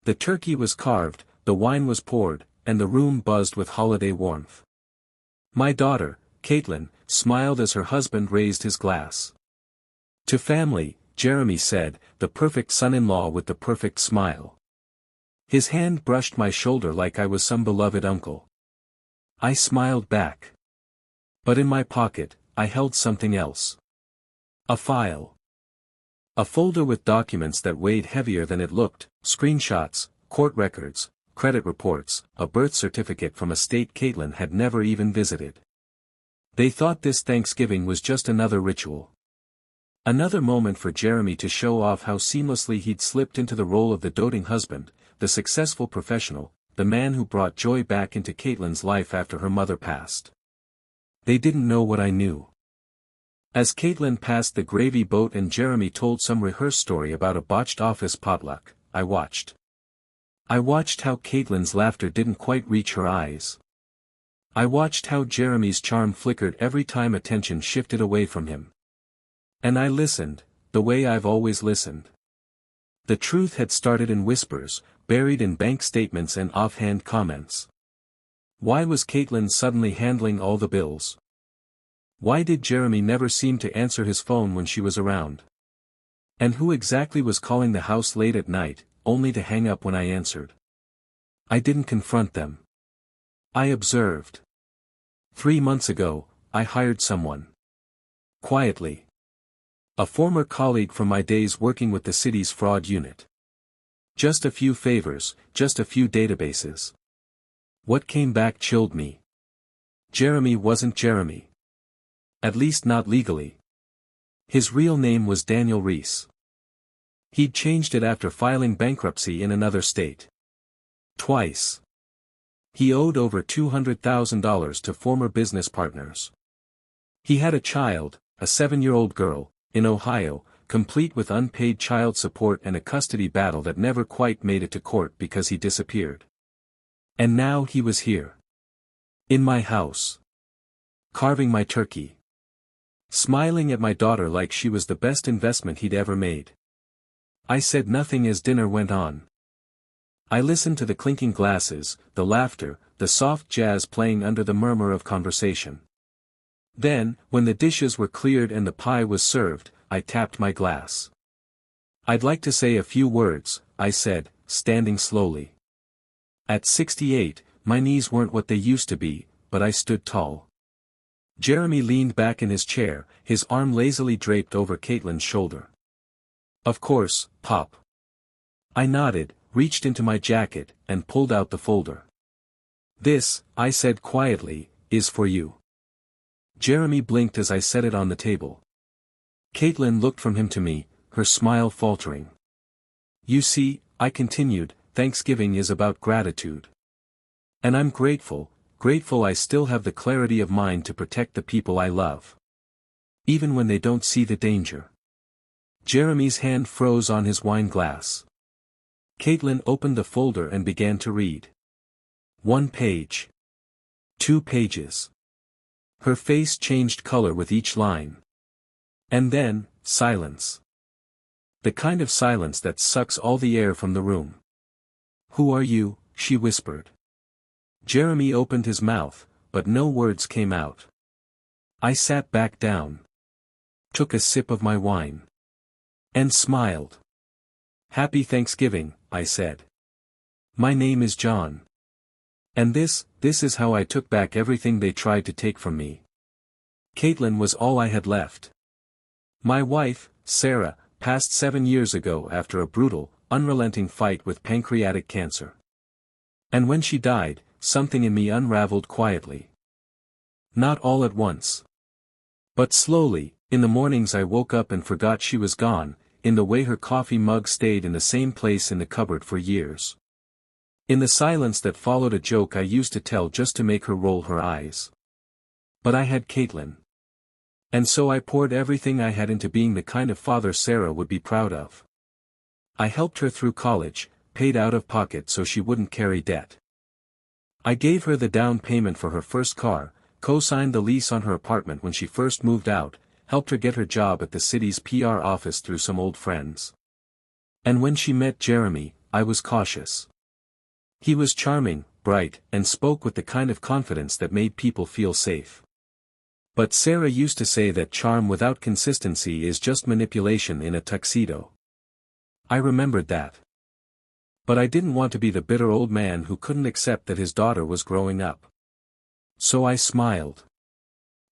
The turkey was carved, the wine was poured, and the room buzzed with holiday warmth. My daughter, Caitlin, smiled as her husband raised his glass. To family, Jeremy said, the perfect son-in-law with the perfect smile. His hand brushed my shoulder like I was some beloved uncle. I smiled back. But in my pocket, I held something else. A file. A folder with documents that weighed heavier than it looked, screenshots, court records, credit reports, a birth certificate from a state Caitlin had never even visited. They thought this Thanksgiving was just another ritual. Another moment for Jeremy to show off how seamlessly he'd slipped into the role of the doting husband, the successful professional, the man who brought joy back into Caitlin's life after her mother passed. They didn't know what I knew. As Caitlin passed the gravy boat and Jeremy told some rehearsed story about a botched office potluck, I watched. I watched how Caitlin's laughter didn't quite reach her eyes. I watched how Jeremy's charm flickered every time attention shifted away from him. And I listened, the way I've always listened. The truth had started in whispers, buried in bank statements and offhand comments. Why was Caitlin suddenly handling all the bills? Why did Jeremy never seem to answer his phone when she was around? And who exactly was calling the house late at night, only to hang up when I answered? I didn't confront them. I observed. 3 months ago, I hired someone. Quietly. A former colleague from my days working with the city's fraud unit. Just a few favors, just a few databases. What came back chilled me. Jeremy wasn't Jeremy. At least not legally. His real name was Daniel Reese. He'd changed it after filing bankruptcy in another state. Twice. He owed over $200,000 to former business partners. He had a child, a 7-year-old girl, in Ohio, complete with unpaid child support and a custody battle that never quite made it to court because he disappeared. And now he was here. In my house. Carving my turkey. Smiling at my daughter like she was the best investment he'd ever made. I said nothing as dinner went on. I listened to the clinking glasses, the laughter, the soft jazz playing under the murmur of conversation. Then, when the dishes were cleared and the pie was served, I tapped my glass. I'd like to say a few words, I said, standing slowly. At 68, my knees weren't what they used to be, but I stood tall. Jeremy leaned back in his chair, his arm lazily draped over Caitlin's shoulder. Of course, Pop. I nodded, reached into my jacket, and pulled out the folder. This, I said quietly, is for you. Jeremy blinked as I set it on the table. Caitlin looked from him to me, her smile faltering. You see, I continued, Thanksgiving is about gratitude. And I'm grateful I still have the clarity of mind to protect the people I love. Even when they don't see the danger. Jeremy's hand froze on his wine glass. Caitlin opened the folder and began to read. 1 page. 2 pages. Her face changed color with each line. And then, silence. The kind of silence that sucks all the air from the room. Who are you? She whispered. Jeremy opened his mouth, but no words came out. I sat back down. Took a sip of my wine. And smiled. Happy Thanksgiving, I said. My name is John. And this is how I took back everything they tried to take from me. Caitlin was all I had left. My wife, Sarah, passed 7 years ago after a brutal, unrelenting fight with pancreatic cancer. And when she died, something in me unraveled quietly. Not all at once. But slowly, in the mornings I woke up and forgot she was gone, in the way her coffee mug stayed in the same place in the cupboard for years. In the silence that followed a joke I used to tell just to make her roll her eyes. But I had Caitlin. And so I poured everything I had into being the kind of father Sarah would be proud of. I helped her through college, paid out of pocket so she wouldn't carry debt. I gave her the down payment for her first car, co-signed the lease on her apartment when she first moved out, helped her get her job at the city's PR office through some old friends. And when she met Jeremy, I was cautious. He was charming, bright, and spoke with the kind of confidence that made people feel safe. But Sarah used to say that charm without consistency is just manipulation in a tuxedo. I remembered that. But I didn't want to be the bitter old man who couldn't accept that his daughter was growing up. So I smiled.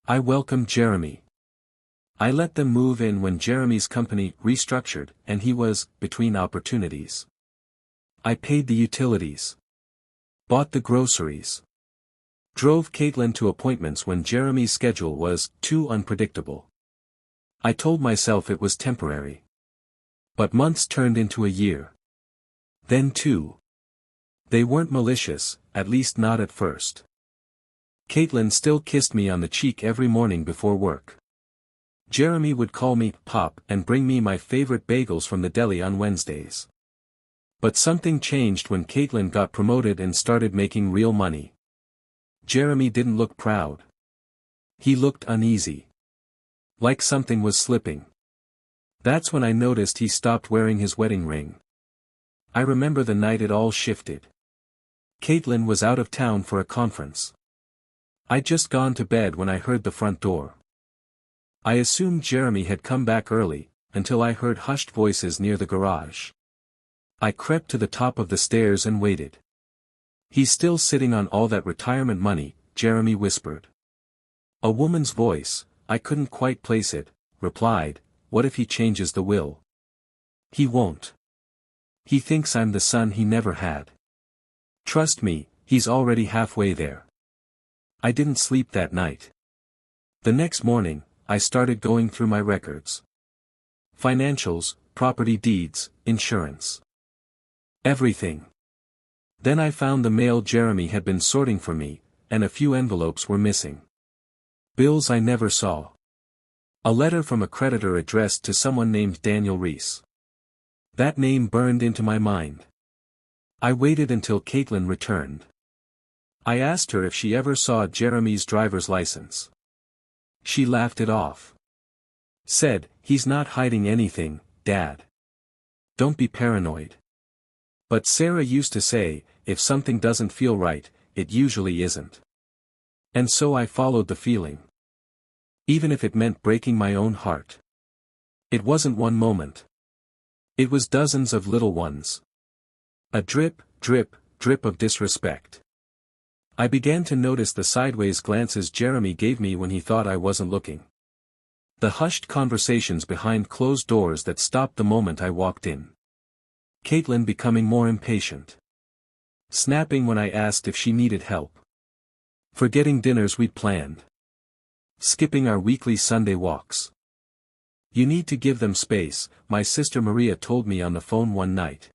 I welcomed Jeremy. I let them move in when Jeremy's company restructured and he was between opportunities. I paid the utilities. Bought the groceries. Drove Caitlin to appointments when Jeremy's schedule was too unpredictable. I told myself it was temporary. But months turned into a year. Then 2. They weren't malicious, at least not at first. Caitlin still kissed me on the cheek every morning before work. Jeremy would call me Pop and bring me my favorite bagels from the deli on Wednesdays. But something changed when Caitlin got promoted and started making real money. Jeremy didn't look proud. He looked uneasy. Like something was slipping. That's when I noticed he stopped wearing his wedding ring. I remember the night it all shifted. Caitlin was out of town for a conference. I'd just gone to bed when I heard the front door. I assumed Jeremy had come back early, until I heard hushed voices near the garage. I crept to the top of the stairs and waited. "He's still sitting on all that retirement money," Jeremy whispered. A woman's voice, I couldn't quite place it, replied, "What if he changes the will?" "He won't. He thinks I'm the son he never had. Trust me, he's already halfway there." I didn't sleep that night. The next morning, I started going through my records. Financials, property deeds, insurance. Everything. Then I found the mail Jeremy had been sorting for me, and a few envelopes were missing. Bills I never saw. A letter from a creditor addressed to someone named Daniel Reese. That name burned into my mind. I waited until Caitlin returned. I asked her if she ever saw Jeremy's driver's license. She laughed it off. Said, "He's not hiding anything, Dad. Don't be paranoid." But Sarah used to say, if something doesn't feel right, it usually isn't. And so I followed the feeling. Even if it meant breaking my own heart. It wasn't one moment. It was dozens of little ones. A drip, drip, drip of disrespect. I began to notice the sideways glances Jeremy gave me when he thought I wasn't looking. The hushed conversations behind closed doors that stopped the moment I walked in. Caitlin becoming more impatient. Snapping when I asked if she needed help. Forgetting dinners we'd planned. Skipping our weekly Sunday walks. "You need to give them space," my sister Maria told me on the phone one night.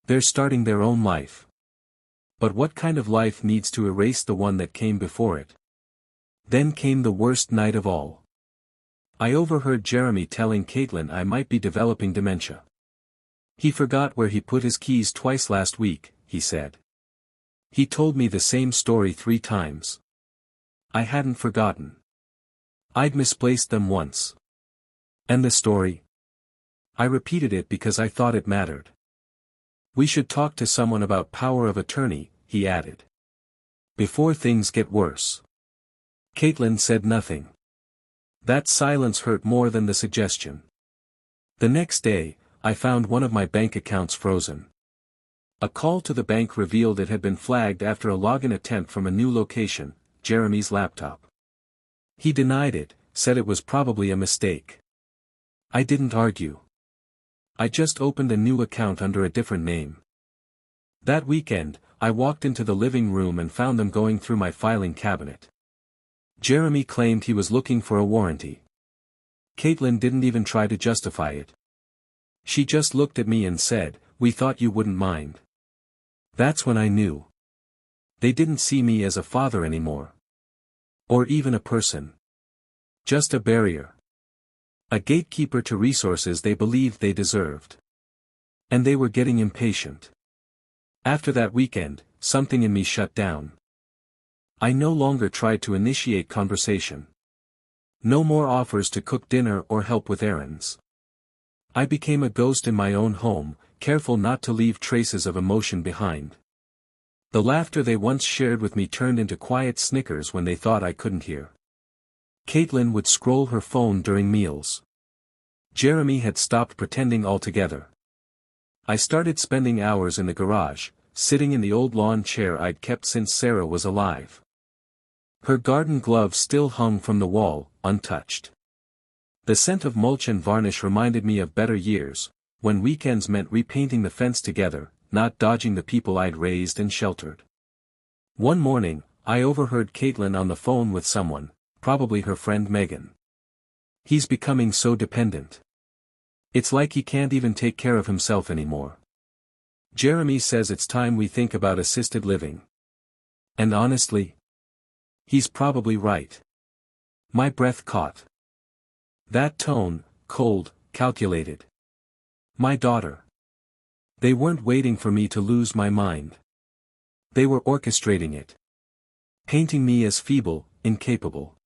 "They're starting their own life." But what kind of life needs to erase the one that came before it? Then came the worst night of all. I overheard Jeremy telling Caitlin I might be developing dementia. "He forgot where he put his keys twice last week," he said. He told me the same story 3 times. I hadn't forgotten. I'd misplaced them once. And the story? I repeated it because I thought it mattered. "We should talk to someone about power of attorney," he added. "Before things get worse." Caitlin said nothing. That silence hurt more than the suggestion. The next day, I found one of my bank accounts frozen. A call to the bank revealed it had been flagged after a login attempt from a new location, Jeremy's laptop. He denied it, said it was probably a mistake. I didn't argue. I just opened a new account under a different name. That weekend, I walked into the living room and found them going through my filing cabinet. Jeremy claimed he was looking for a warranty. Caitlin didn't even try to justify it. She just looked at me and said, "We thought you wouldn't mind." That's when I knew. They didn't see me as a father anymore. Or even a person. Just a barrier. A gatekeeper to resources they believed they deserved. And they were getting impatient. After that weekend, something in me shut down. I no longer tried to initiate conversation. No more offers to cook dinner or help with errands. I became a ghost in my own home, careful not to leave traces of emotion behind. The laughter they once shared with me turned into quiet snickers when they thought I couldn't hear. Caitlin would scroll her phone during meals. Jeremy had stopped pretending altogether. I started spending hours in the garage, sitting in the old lawn chair I'd kept since Sarah was alive. Her garden gloves still hung from the wall, untouched. The scent of mulch and varnish reminded me of better years, when weekends meant repainting the fence together, not dodging the people I'd raised and sheltered. One morning, I overheard Caitlin on the phone with someone, probably her friend Megan. "He's becoming so dependent. It's like he can't even take care of himself anymore. Jeremy says it's time we think about assisted living. And honestly, he's probably right." My breath caught. That tone, cold, calculated. My daughter. They weren't waiting for me to lose my mind. They were orchestrating it. Painting me as feeble, incapable.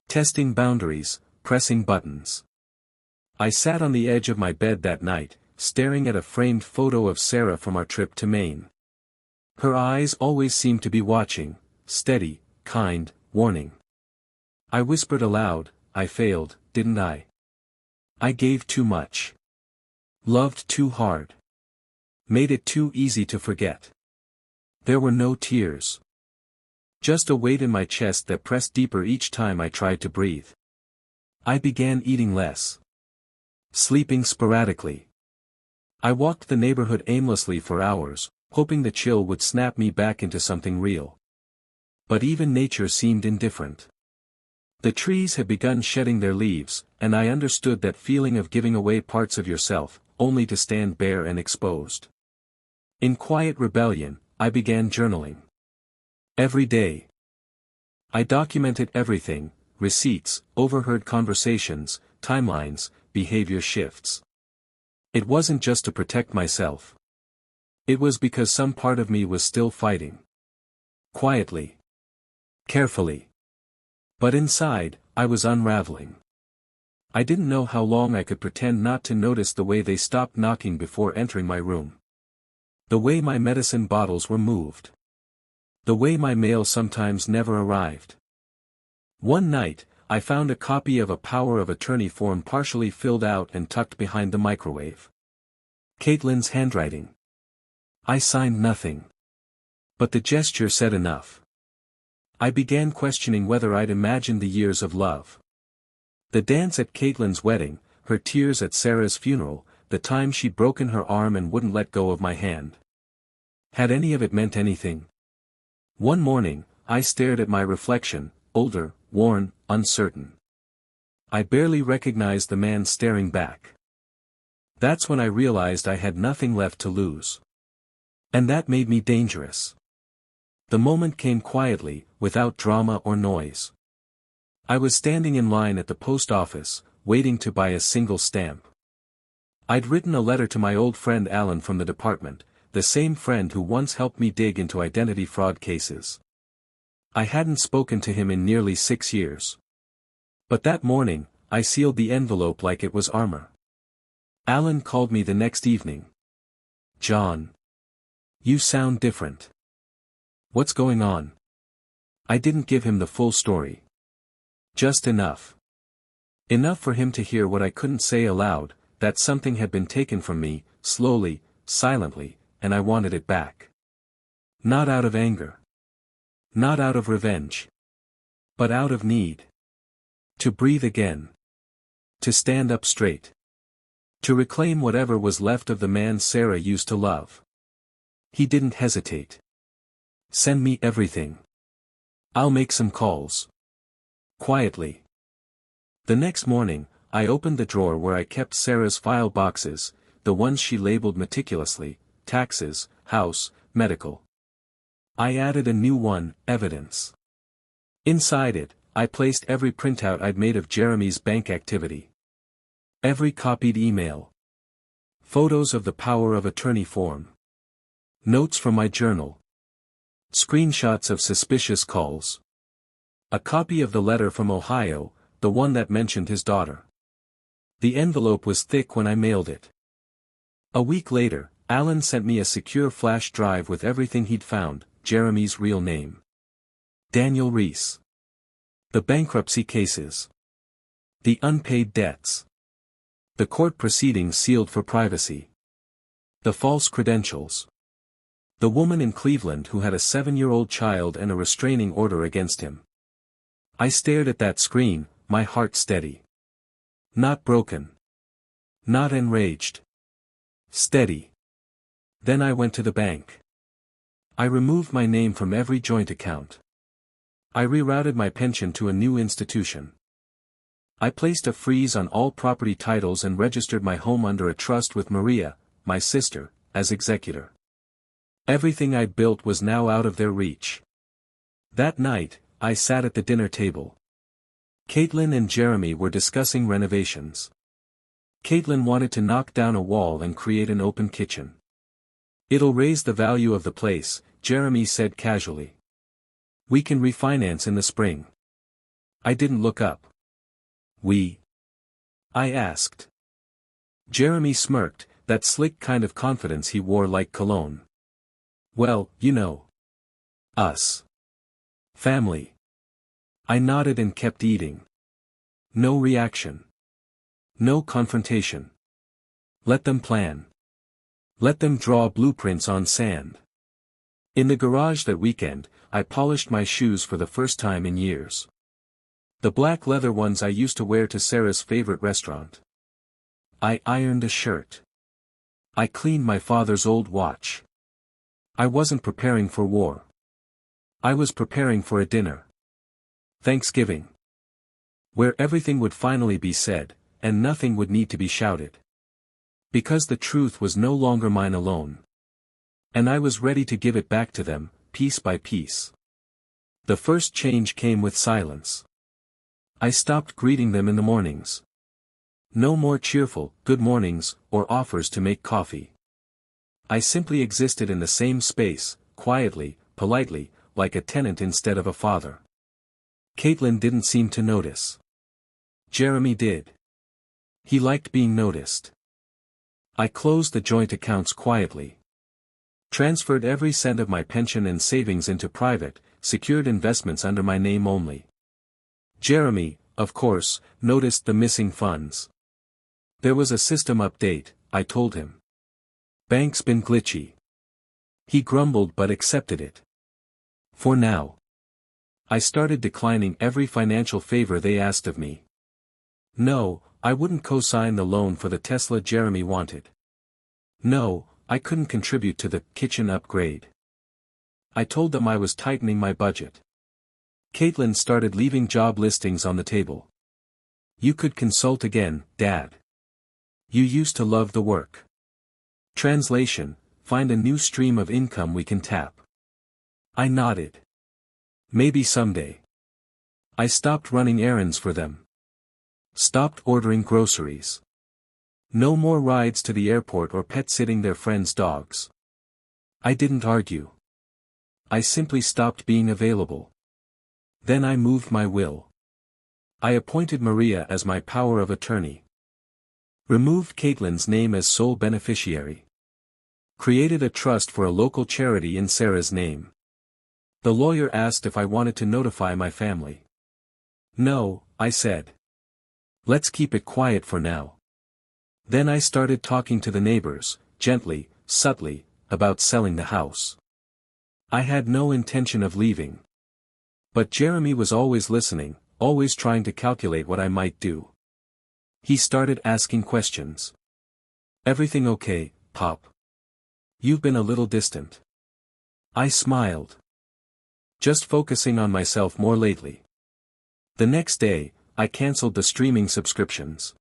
Testing boundaries, pressing buttons. I sat on the edge of my bed that night, staring at a framed photo of Sarah from our trip to Maine. Her eyes always seemed to be watching, steady, kind, warning. I whispered aloud, "I failed, didn't I? I gave too much. Loved too hard. Made it too easy to forget." There were no tears. Just a weight in my chest that pressed deeper each time I tried to breathe. I began eating less. Sleeping sporadically. I walked the neighborhood aimlessly for hours, hoping the chill would snap me back into something real. But even nature seemed indifferent. The trees had begun shedding their leaves, and I understood that feeling of giving away parts of yourself, only to stand bare and exposed. In quiet rebellion, I began journaling. Every day. I documented everything: receipts, overheard conversations, timelines, behavior shifts. It wasn't just to protect myself. It was because some part of me was still fighting. Quietly. Carefully. But inside, I was unraveling. I didn't know how long I could pretend not to notice the way they stopped knocking before entering my room. The way my medicine bottles were moved. The way my mail sometimes never arrived. One night, I found a copy of a power of attorney form partially filled out and tucked behind the microwave. Caitlin's handwriting. I signed nothing. But the gesture said enough. I began questioning whether I'd imagined the years of love. The dance at Caitlin's wedding, her tears at Sarah's funeral, the time she'd broken her arm and wouldn't let go of my hand. Had any of it meant anything? One morning, I stared at my reflection, older, worn, uncertain. I barely recognized the man staring back. That's when I realized I had nothing left to lose. And that made me dangerous. The moment came quietly, without drama or noise. I was standing in line at the post office, waiting to buy a single stamp. I'd written a letter to my old friend Alan from the department, the same friend who once helped me dig into identity fraud cases. I hadn't spoken to him in nearly 6 years. But that morning, I sealed the envelope like it was armor. Alan called me the next evening. "John. You sound different. What's going on?" I didn't give him the full story. Just enough. Enough for him to hear what I couldn't say aloud, that something had been taken from me, slowly, silently, and I wanted it back. Not out of anger. Not out of revenge. But out of need. To breathe again. To stand up straight. To reclaim whatever was left of the man Sarah used to love. He didn't hesitate. "Send me everything. I'll make some calls." Quietly. The next morning, I opened the drawer where I kept Sarah's file boxes, the ones she labeled meticulously: taxes, house, medical. I added a new one: evidence. Inside it, I placed every printout I'd made of Jeremy's bank activity. Every copied email. Photos of the power of attorney form. Notes from my journal. Screenshots of suspicious calls. A copy of the letter from Ohio, the one that mentioned his daughter. The envelope was thick when I mailed it. A week later, Alan sent me a secure flash drive with everything he'd found, Jeremy's real name. Daniel Reese. The bankruptcy cases. The unpaid debts. The court proceedings sealed for privacy. The false credentials. The woman in Cleveland who had a 7-year-old child and a restraining order against him. I stared at that screen, my heart steady. Not broken. Not enraged. Steady. Then I went to the bank. I removed my name from every joint account. I rerouted my pension to a new institution. I placed a freeze on all property titles and registered my home under a trust with Maria, my sister, as executor. Everything I'd built was now out of their reach. That night, I sat at the dinner table. Caitlin and Jeremy were discussing renovations. Caitlin wanted to knock down a wall and create an open kitchen. It'll raise the value of the place, Jeremy said casually. We can refinance in the spring. I didn't look up. I asked. Jeremy smirked, that slick kind of confidence he wore like cologne. Well, you know. Us. Family. I nodded and kept eating. No reaction. No confrontation. Let them plan. Let them draw blueprints on sand. In the garage that weekend, I polished my shoes for the first time in years. The black leather ones I used to wear to Sarah's favorite restaurant. I ironed a shirt. I cleaned my father's old watch. I wasn't preparing for war. I was preparing for a dinner. Thanksgiving. Where everything would finally be said, and nothing would need to be shouted. Because the truth was no longer mine alone. And I was ready to give it back to them, piece by piece. The first change came with silence. I stopped greeting them in the mornings. No more cheerful, good mornings, or offers to make coffee. I simply existed in the same space, quietly, politely, like a tenant instead of a father. Caitlin didn't seem to notice. Jeremy did. He liked being noticed. I closed the joint accounts quietly. Transferred every cent of my pension and savings into private, secured investments under my name only. Jeremy, of course, noticed the missing funds. There was a system update, I told him. Bank's been glitchy. He grumbled but accepted it. For now. I started declining every financial favor they asked of me. No, I wouldn't co-sign the loan for the Tesla Jeremy wanted. No, I couldn't contribute to the kitchen upgrade. I told them I was tightening my budget. Caitlin started leaving job listings on the table. You could consult again, Dad. You used to love the work. Translation, find a new stream of income we can tap. I nodded. Maybe someday. I stopped running errands for them. Stopped ordering groceries. No more rides to the airport or pet-sitting their friends' dogs. I didn't argue. I simply stopped being available. Then I moved my will. I appointed Maria as my power of attorney. Removed Caitlin's name as sole beneficiary. Created a trust for a local charity in Sarah's name. The lawyer asked if I wanted to notify my family. No, I said. Let's keep it quiet for now. Then I started talking to the neighbors, gently, subtly, about selling the house. I had no intention of leaving. But Jeremy was always listening, always trying to calculate what I might do. He started asking questions. Everything okay, Pop? You've been a little distant. I smiled. Just focusing on myself more lately. The next day, I canceled the streaming subscriptions.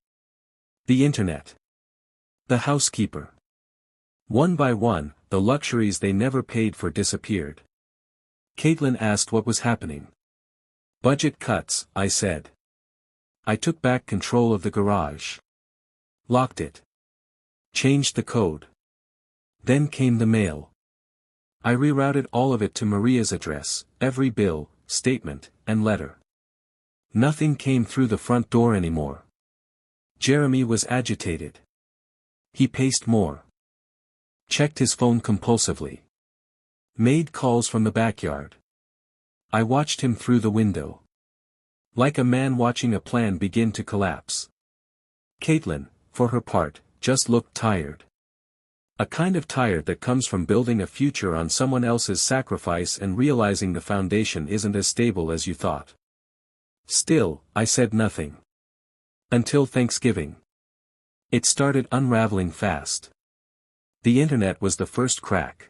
The internet. The housekeeper. One by one, the luxuries they never paid for disappeared. Caitlin asked what was happening. Budget cuts, I said. I took back control of the garage. Locked it. Changed the code. Then came the mail. I rerouted all of it to Maria's address, every bill, statement, and letter. Nothing came through the front door anymore. Jeremy was agitated. He paced more. Checked his phone compulsively. Made calls from the backyard. I watched him through the window. Like a man watching a plan begin to collapse. Caitlin, for her part, just looked tired. A kind of tired that comes from building a future on someone else's sacrifice and realizing the foundation isn't as stable as you thought. Still, I said nothing. Until Thanksgiving. It started unraveling fast. The internet was the first crack.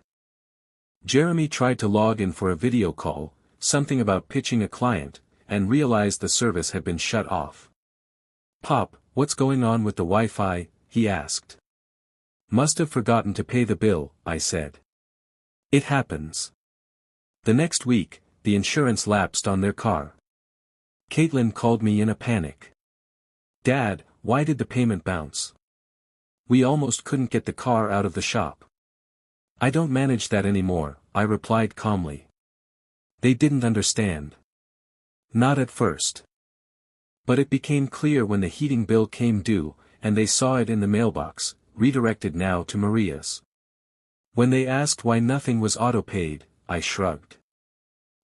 Jeremy tried to log in for a video call, something about pitching a client, and realized the service had been shut off. "Pop, what's going on with the Wi-Fi?" he asked. "Must have forgotten to pay the bill," I said. "It happens." The next week, the insurance lapsed on their car. Caitlin called me in a panic. "Dad, why did the payment bounce? We almost couldn't get the car out of the shop." "I don't manage that anymore," I replied calmly. They didn't understand. Not at first. But it became clear when the heating bill came due, and they saw it in the mailbox, redirected now to Maria's. When they asked why nothing was auto-paid, I shrugged.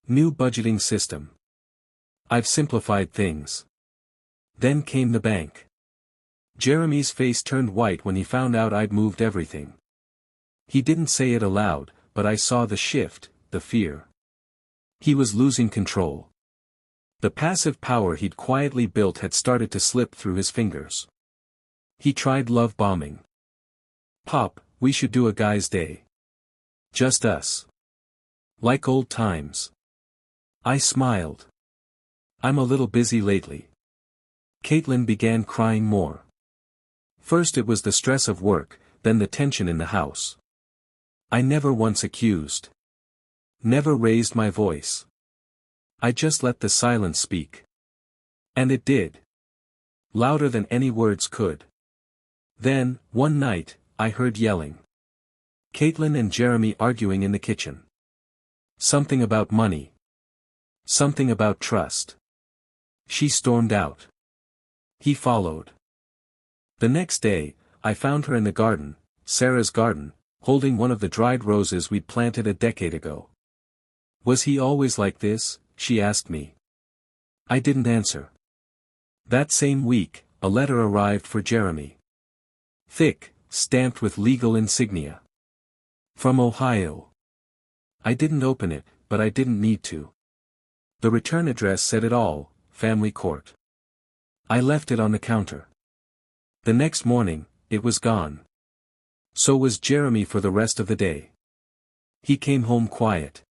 New budgeting system. I've simplified things. Then came the bank. Jeremy's face turned white when he found out I'd moved everything. He didn't say it aloud, but I saw the shift, the fear. He was losing control. The passive power he'd quietly built had started to slip through his fingers. He tried love bombing. "Pop, we should do a guy's day. Just us. Like old times." I smiled. "I'm a little busy lately." Caitlin began crying more. First it was the stress of work, then the tension in the house. I never once accused. Never raised my voice. I just let the silence speak. And it did. Louder than any words could. Then, one night, I heard yelling. Caitlin and Jeremy arguing in the kitchen. Something about money. Something about trust. She stormed out. He followed. The next day, I found her in the garden, Sarah's garden, holding one of the dried roses we'd planted a decade ago. "Was he always like this?" she asked me. I didn't answer. That same week, a letter arrived for Jeremy. Thick, stamped with legal insignia. From Ohio. I didn't open it, but I didn't need to. The return address said it all, Family Court. I left it on the counter. The next morning, it was gone. So was Jeremy for the rest of the day. He came home quiet.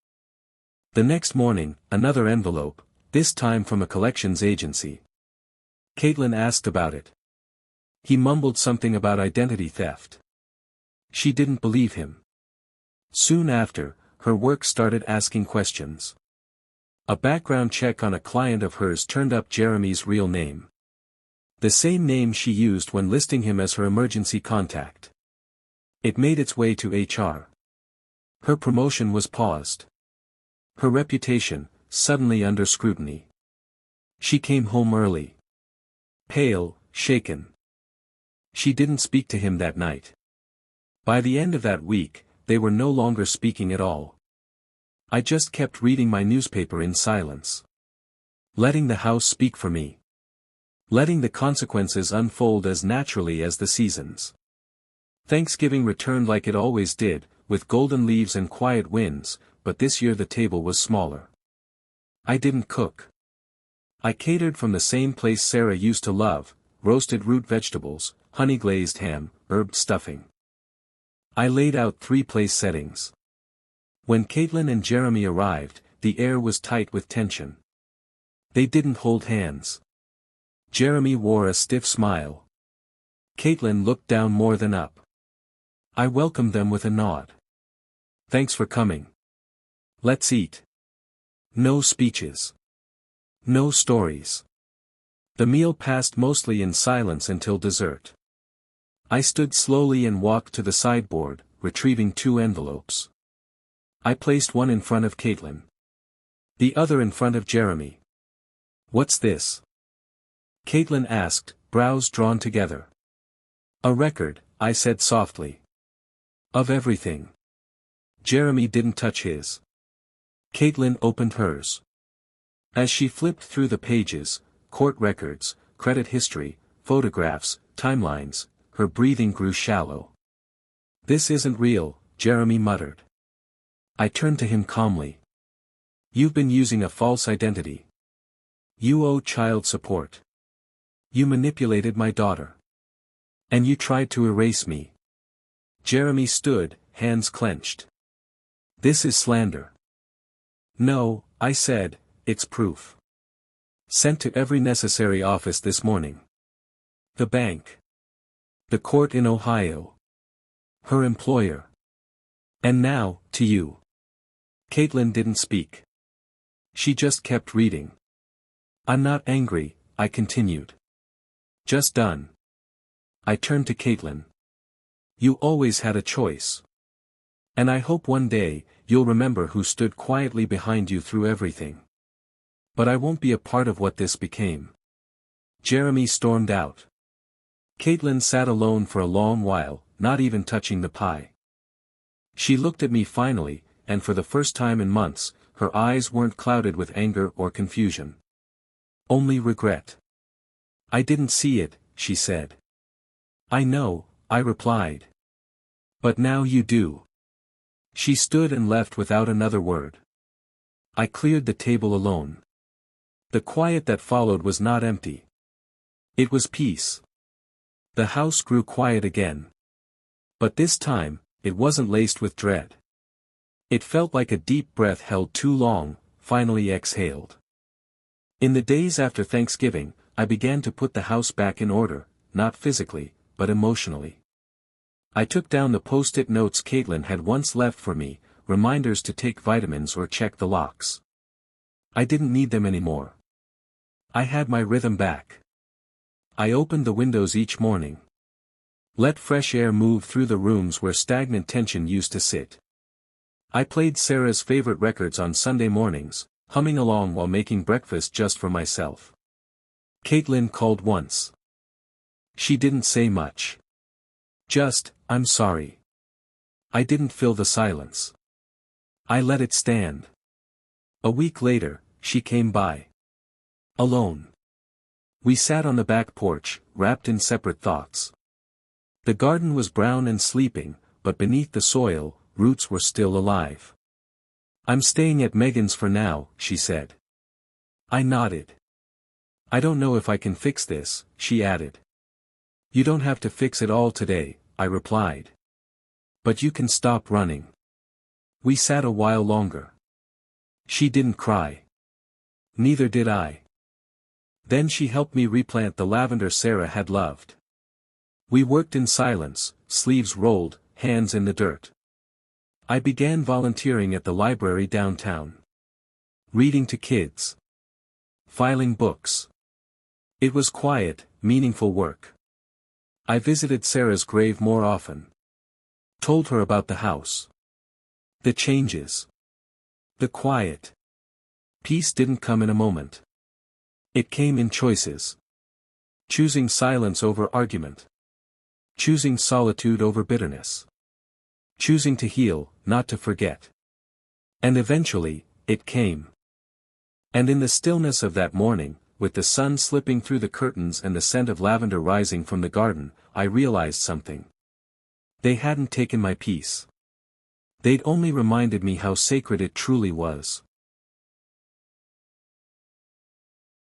The next morning, another envelope, this time from a collections agency. Caitlin asked about it. He mumbled something about identity theft. She didn't believe him. Soon after, her work started asking questions. A background check on a client of hers turned up Jeremy's real name. The same name she used when listing him as her emergency contact. It made its way to HR. Her promotion was paused. Her reputation, suddenly under scrutiny. She came home early. Pale, shaken. She didn't speak to him that night. By the end of that week, they were no longer speaking at all. I just kept reading my newspaper in silence. Letting the house speak for me. Letting the consequences unfold as naturally as the seasons. Thanksgiving returned like it always did, with golden leaves and quiet winds, but this year the table was smaller. I didn't cook. I catered from the same place Sarah used to love, roasted root vegetables, honey-glazed ham, herb stuffing. I laid out 3 place settings. When Caitlin and Jeremy arrived, the air was tight with tension. They didn't hold hands. Jeremy wore a stiff smile. Caitlin looked down more than up. I welcomed them with a nod. "Thanks for coming. Let's eat." No speeches. No stories. The meal passed mostly in silence until dessert. I stood slowly and walked to the sideboard, retrieving 2 envelopes. I placed one in front of Caitlin. The other in front of Jeremy. "What's this?" Caitlin asked, brows drawn together. "A record," I said softly. Of everything. Jeremy didn't touch his. Caitlin opened hers. As she flipped through the pages, court records, credit history, photographs, timelines, her breathing grew shallow. "This isn't real," Jeremy muttered. I turned to him calmly. "You've been using a false identity. You owe child support. You manipulated my daughter. And you tried to erase me." Jeremy stood, hands clenched. "This is slander." "No," I said, "it's proof. Sent to every necessary office this morning. The bank. The court in Ohio. Her employer. And now, to you." Caitlin didn't speak. She just kept reading. "I'm not angry," I continued. "Just done." I turned to Caitlin. "You always had a choice. And I hope one day, you'll remember who stood quietly behind you through everything. But I won't be a part of what this became." Jeremy stormed out. Caitlin sat alone for a long while, not even touching the pie. She looked at me finally, and for the first time in months, her eyes weren't clouded with anger or confusion. Only regret. "I didn't see it," she said. "I know," I replied. "But now you do." She stood and left without another word. I cleared the table alone. The quiet that followed was not empty. It was peace. The house grew quiet again. But this time, it wasn't laced with dread. It felt like a deep breath held too long, finally exhaled. In the days after Thanksgiving, I began to put the house back in order, not physically, but emotionally. I took down the post-it notes Caitlin had once left for me, reminders to take vitamins or check the locks. I didn't need them anymore. I had my rhythm back. I opened the windows each morning. Let fresh air move through the rooms where stagnant tension used to sit. I played Sarah's favorite records on Sunday mornings, humming along while making breakfast just for myself. Caitlin called once. She didn't say much. Just, "I'm sorry." I didn't fill the silence. I let it stand. A week later, she came by. Alone. We sat on the back porch, wrapped in separate thoughts. The garden was brown and sleeping, but beneath the soil, roots were still alive. "I'm staying at Megan's for now," she said. I nodded. "I don't know if I can fix this," she added. "You don't have to fix it all today," I replied. "But you can stop running." We sat a while longer. She didn't cry. Neither did I. Then she helped me replant the lavender Sarah had loved. We worked in silence, sleeves rolled, hands in the dirt. I began volunteering at the library downtown. Reading to kids. Filing books. It was quiet, meaningful work. I visited Sarah's grave more often. Told her about the house. The changes. The quiet. Peace didn't come in a moment. It came in choices. Choosing silence over argument. Choosing solitude over bitterness. Choosing to heal, not to forget. And eventually, it came. And in the stillness of that morning, with the sun slipping through the curtains and the scent of lavender rising from the garden, I realized something. They hadn't taken my peace. They'd only reminded me how sacred it truly was.